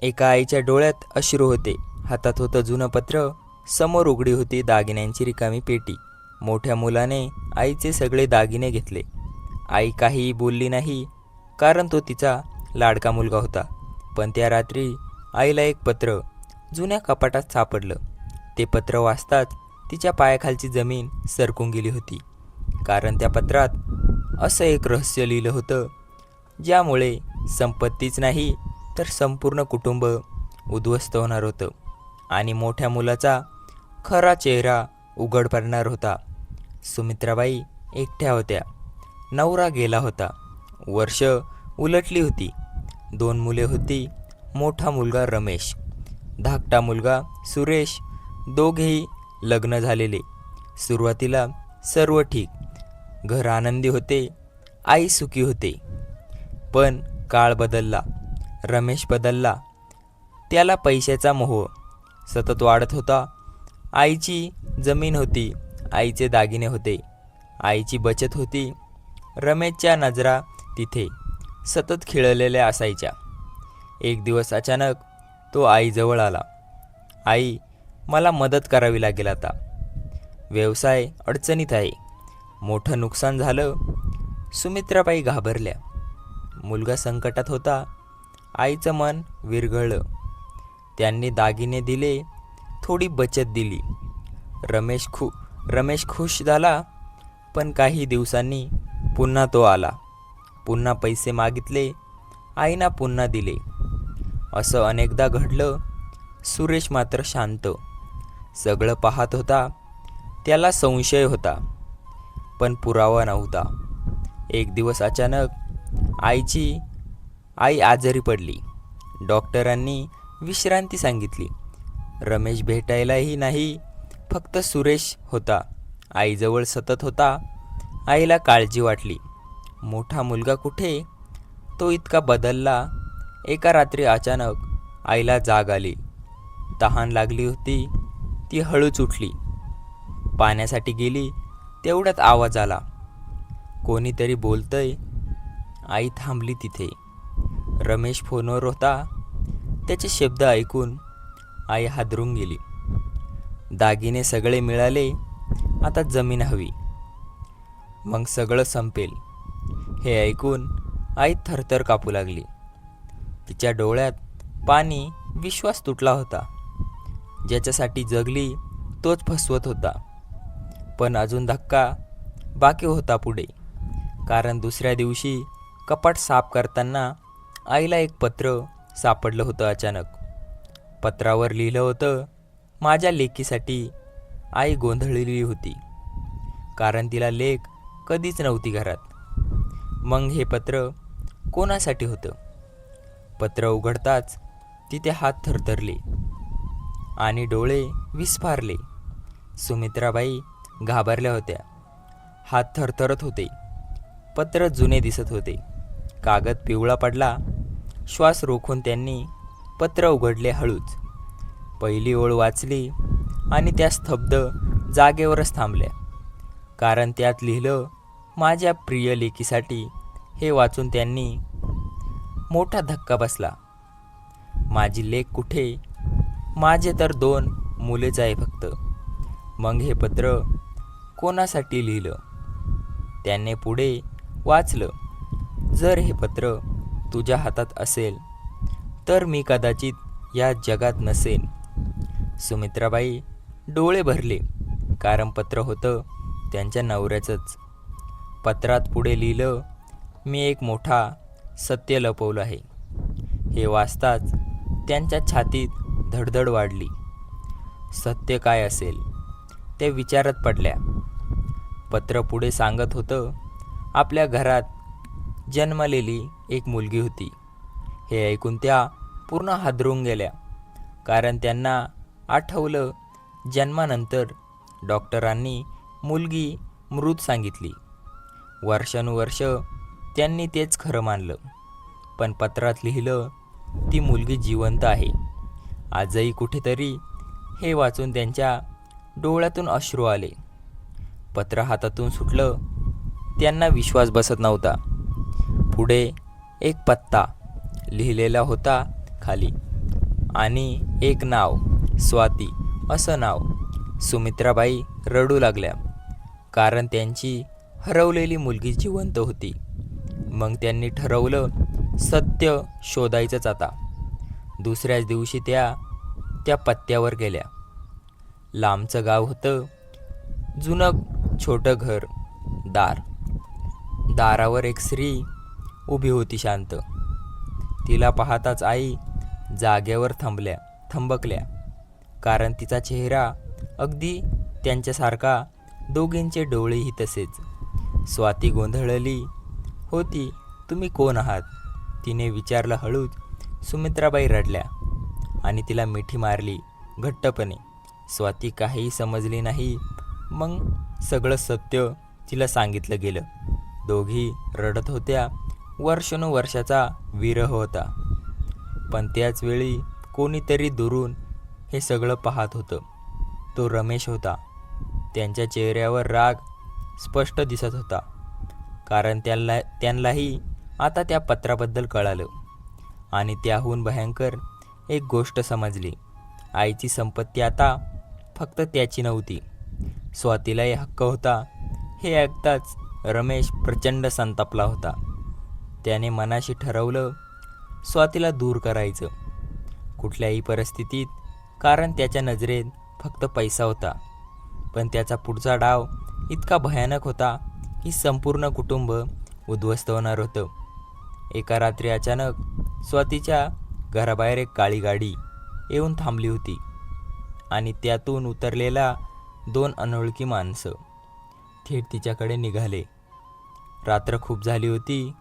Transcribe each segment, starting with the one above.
एका आईच्या डोळ्यात अश्रू होते. हातात होतं जुनं पत्र. समोर उघडी होती दागिन्यांची रिकामी पेटी. मोठ्या मुलाने आईचे सगळे दागिने घेतले. आई काहीही बोलली नाही, कारण तो तिचा लाडका मुलगा होता. पण त्या रात्री आईला एक पत्र जुन्या कपाटात सापडलं. ते पत्र वाचताच तिच्या पायाखालची जमीन सरकून गेली होती. कारण त्या पत्रात असं एक रहस्य लिहिलं होतं, ज्यामुळे संपत्तीच नाही तर संपूर्ण कुटुंब उद्ध्वस्त होणार होतं आणि मोठ्या मुलाचा खरा चेहरा उघड पडणार होता. सुमित्राबाई एकट्या होत्या. नवरा गेला होता. वर्ष उलटली होती. 2 मुले होती. मोठा मुलगा रमेश, धाकटा मुलगा सुरेश. दोघेही लग्न झालेले. सुरुवातीला सर्व ठीक. घर आनंदी होते. आई सुखी होते. पण काळ बदलला. रमेश बदलला. त्याला पैशाचा मोह सतत वाढत होता. आईची जमीन होती. आईचे दागिने होते. आईची बचत होती. रमेशच्या नजरा तिथे सतत खिळलेल्या असायच्या. एक दिवस अचानक तो आईजवळ आला. आई, मला मदत करावी लागेल आता. व्यवसाय अडचणीत आहे. मोठं नुकसान झालं. सुमित्राबाई घाबरल्या. मुलगा संकटात होता. आईचं मन विरघळलं. त्यांनी दागिने दिले. थोडी बचत दिली. रमेश खुश झाला. पण काही दिवसांनी पुन्हा तो आला. पुन्हा पैसे मागितले. आईना पुन्हा दिले. असं अनेकदा घडलं. सुरेश मात्र शांत. सगळं पाहत होता. त्याला संशय होता, पण पुरावा नव्हता. एक दिवस अचानक आई आजारी पडली. डॉक्टरांनी विश्रांती सांगितली. रमेश भेटायलाही नाही, फक्त सुरेश होता. आईजवळ सतत होता. आईला काळजी वाटली. मोठा मुलगा कुठे? तो इतका बदलला. एका रात्री अचानक आईला जाग आली. तहान लागली होती. ती हळूच उठली. पाण्यासाठी गेली. तेवढ्यात आवाज आला, कोणीतरी बोलतंय. आई थांबली तिथे. रमेश फोनवर होता. त्याचे शब्द ऐकून आई हादरून गेली. दागिने सगळे मिळाले. आता जमीन हवी. मग सगळं संपेल. हे ऐकून आई थरथर कापू लागली. तिच्या डोळ्यात पाणी. विश्वास तुटला होता. ज्याच्यासाठी जगली तोच फसवत होता. पण अजून धक्का बाकी होता पुढे. कारण दुसऱ्या दिवशी कपाट साफ करताना आईला एक पत्र सापडलं होतं अचानक. पत्रावर लिहिलं होतं, माझ्या लेकीसाठी. आई गोंधळलेली होती, कारण तिला लेक कधीच नव्हती घरात. मग हे पत्र कोणासाठी होतं? पत्र उघडताच तिथे हात थरथरले आणि डोळे विस्फारले. सुमित्राबाई घाबरल्या होत्या. हात थरथरत होते. पत्र जुने दिसत होते. कागद पिवळा पडला. श्वास रोखून त्यांनी पत्र उघडले हळूच. पहिली ओळ वाचली आणि त्या स्तब्ध जागेवरच थांबल्या. कारण त्यात लिहिलं, माझ्या प्रिय लेकीसाठी. हे वाचून त्यांनी मोठा धक्का बसला. माझी लेक कुठे? माझे तर 2 मुलेच आहे फक्त. मग हे पत्र कोणासाठी लिहिलं? त्याने पुढे वाचलं, जर हे पत्र तुझ्या हातात असेल तर मी कदाचित या जगात नसेन. सुमित्राबाई डोळे भरले, कारण पत्र होतं त्यांच्या नवऱ्याचंच. पत्रात पुढे लिहिलं, मी एक मोठा सत्य लपवलं आहे. हे वाचताच त्यांच्या छातीत धडधड वाढली. सत्य काय असेल? ते विचारत पडल्या. पत्र पुढे सांगत होतं, आपल्या घरात जन्मलेली एक मुलगी होती. हे ऐकून त्या पूर्ण हादरून गेल्या. कारण त्यांना आठवलं, जन्मानंतर डॉक्टरांनी मुलगी मृत सांगितली. वर्षानुवर्ष त्यांनी तेच खरं मानलं. पण पत्रात लिहिलं, ती मुलगी जिवंत आहे आजही कुठेतरी. हे वाचून त्यांच्या डोळ्यातून अश्रू आले. पत्र हातातून सुटलं. त्यांना विश्वास बसत नव्हता. पुढे एक पत्ता लिहिलेला होता खाली, आणि एक नाव, स्वाती असं नाव. सुमित्राबाई रडू लागल्या, कारण त्यांची हरवलेली मुलगी जिवंत होती. मग त्यांनी ठरवलं सत्य शोधायचंच आता. दुसऱ्याच दिवशी त्या त्या पत्त्यावर गेल्या. लांबचं गाव होतं, जुनं छोटं घर, दारावर एक स्त्री उभी होती शांत. तिला पाहताच आई जागेवर थंबकल्या, कारण तिचा चेहरा अगदी त्यांच्यासारखा, दोघींचे डोळेही तसेच. स्वाती गोंधळली होती. तुम्ही कोण आहात? तिने विचारलं हळूच. सुमित्राबाई रडल्या आणि तिला मिठी मारली घट्टपणे. स्वाती काहीही समजली नाही. मग सगळं सत्य तिला सांगितलं गेलं. दोघी रडत होत्या. वर्षानुवर्षाचा विरह होता, पण त्याच वेळी कोणीतरी दुरून हे सगळं पाहत होतं. तो रमेश होता. त्यांच्या चेहऱ्यावर राग स्पष्ट दिसत होता, कारण त्यांनाही आता त्या पत्राबद्दल कळालं. आणि त्याहून भयंकर एक गोष्ट समजली. आईची संपत्ती आता फक्त त्याची नव्हती, स्वातीलाही हक्क होता. हे ऐकताच रमेश प्रचंड संतापला होता. त्याने मनाशी ठरवलं स्वातीला दूर करायचं, कुठल्याही परिस्थितीत, कारण त्याच्या नजरेत फक्त पैसा होता. पण त्याचा पुढचा डाव इतका भयानक होता की संपूर्ण कुटुंब उद्ध्वस्त होणार होतं. एका रात्री अचानक स्वातीच्या घराबाहेर एक काळी गाडी येऊन थांबली होती आणि त्यातून उतरलेला 2 अनोळखी माणसं थेट तिच्याकडे निघाले. रात्र खूप झाली होती.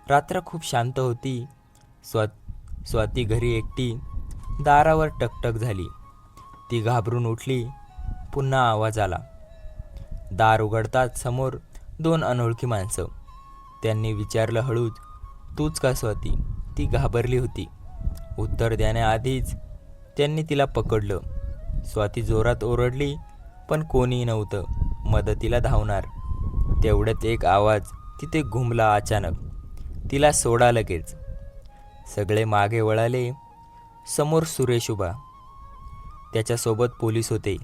रात्र खूप शांत होती. स्वाती घरी एकटी दारावर टकटक झाली. ती घाबरून उठली. पुन्हा आवाज आला. दार उघडताच समोर 2 अनोळखी माणसं. त्यांनी विचारलं हळूच, तूच का स्वाती? ती घाबरली होती. उत्तर देण्याआधीच त्यांनी तिला पकडलं. स्वाती जोरात ओरडली, पण कोणीही नव्हतं मदतीला धावणार. तेवढ्यात एक आवाज तिथे घुमला अचानक, तिला सोडा लगेच. सगळे मागे वळाले. समोर सुरेश उभा. त्याच्यासोबत पोलीस होते.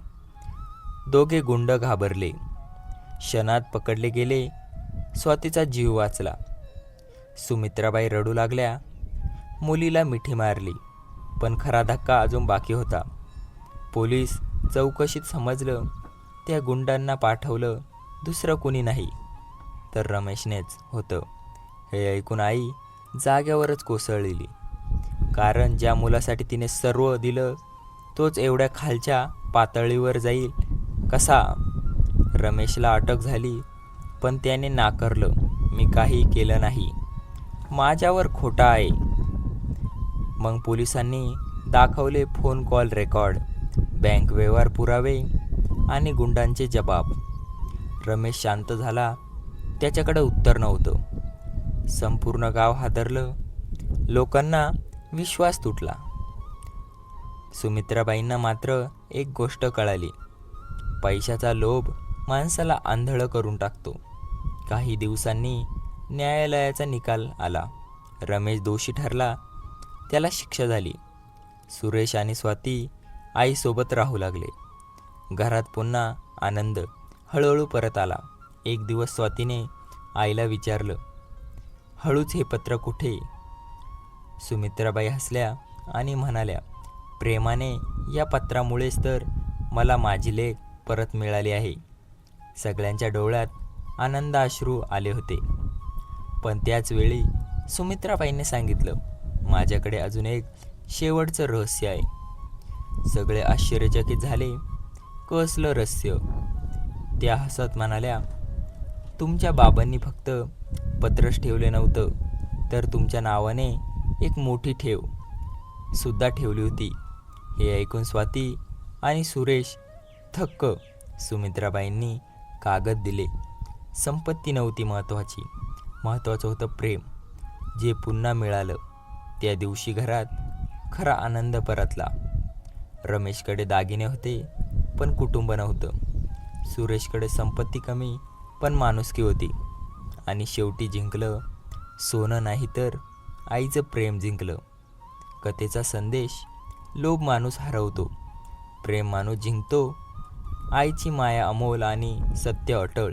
दोघे गुंड घाबरले. क्षणात पकडले गेले. स्वातीचा जीव वाचला. सुमित्राबाई रडू लागल्या. मुलीला मिठी मारली. पण खरा धक्का अजून बाकी होता. पोलीस चौकशीत समजलं त्या गुंडांना पाठवलं दुसरं कुणी नाही, तर रमेशनेच होतं. हे ऐकून आई जाग्यावरच कोसळलेली, कारण ज्या मुलासाठी तिने सर्व दिलं तोच एवढ्या खालच्या पातळीवर जाईल कसा? रमेशला अटक झाली, पण त्याने नाकारलं. मी काही केलं नाही, माझ्यावर खोटा आहे. मग पोलिसांनी दाखवले फोन कॉल रेकॉर्ड, बँक व्यवहार पुरावे आणि गुंडांचे जबाब. रमेश शांत झाला. त्याच्याकडे उत्तर नव्हतं. संपूर्ण गाव हादरलं. लोकांना विश्वास तुटला. सुमित्राबाईंना मात्र एक गोष्ट कळाली. पैशाचा लोभ माणसाला आंधळं करून टाकतो. काही दिवसांनी न्यायालयाचा निकाल आला. रमेश दोषी ठरला. त्याला शिक्षा झाली. सुरेश आणि स्वाती आईसोबत राहू लागले. घरात पुन्हा आनंद हळूहळू परत आला. एक दिवस स्वातीने आईला विचारलं, हळूच, हे पत्र कुठे? सुमित्राबाई हसल्या आणि म्हणाल्या, प्रेमाने, या पत्रामुळेच तर मला माझी लेक परत मिळाली आहे. सगळ्यांच्या डोळ्यात आनंदाश्रू आले होते. पण त्याच वेळी सुमित्राबाईंनी सांगितलं, माझ्याकडे अजून एक शेवटचं रहस्य आहे. सगळे आश्चर्यचकित झाले. कसलं रहस्य? त्या हसत म्हणाल्या, तुमच्या बाबांनी फक्त पत्रच ठेवले नव्हतं, तर तुमच्या नावाने एक मोठी ठेव सुद्धा ठेवली होती. हे ऐकून स्वाती आणि सुरेश थक्क. सुमित्राबाईंनी कागद दिले. संपत्ती नव्हती महत्त्वाची, महत्त्वाचं होतं प्रेम, जे पुन्हा मिळालं. त्या दिवशी घरात खरा आनंद परतला. रमेशकडे दागिने होते, पण कुटुंब नव्हतं. सुरेशकडे संपत्ती कमी, पण माणुसकी होती. आणि शेवटी जिंकलं सोनं नाही, तर आईचं प्रेम जिंकलं. कथेचा संदेश, लोभ माणूस हरवतो, प्रेम माणूस जिंकतो, आईची माया अमोल आणि सत्य अटळ.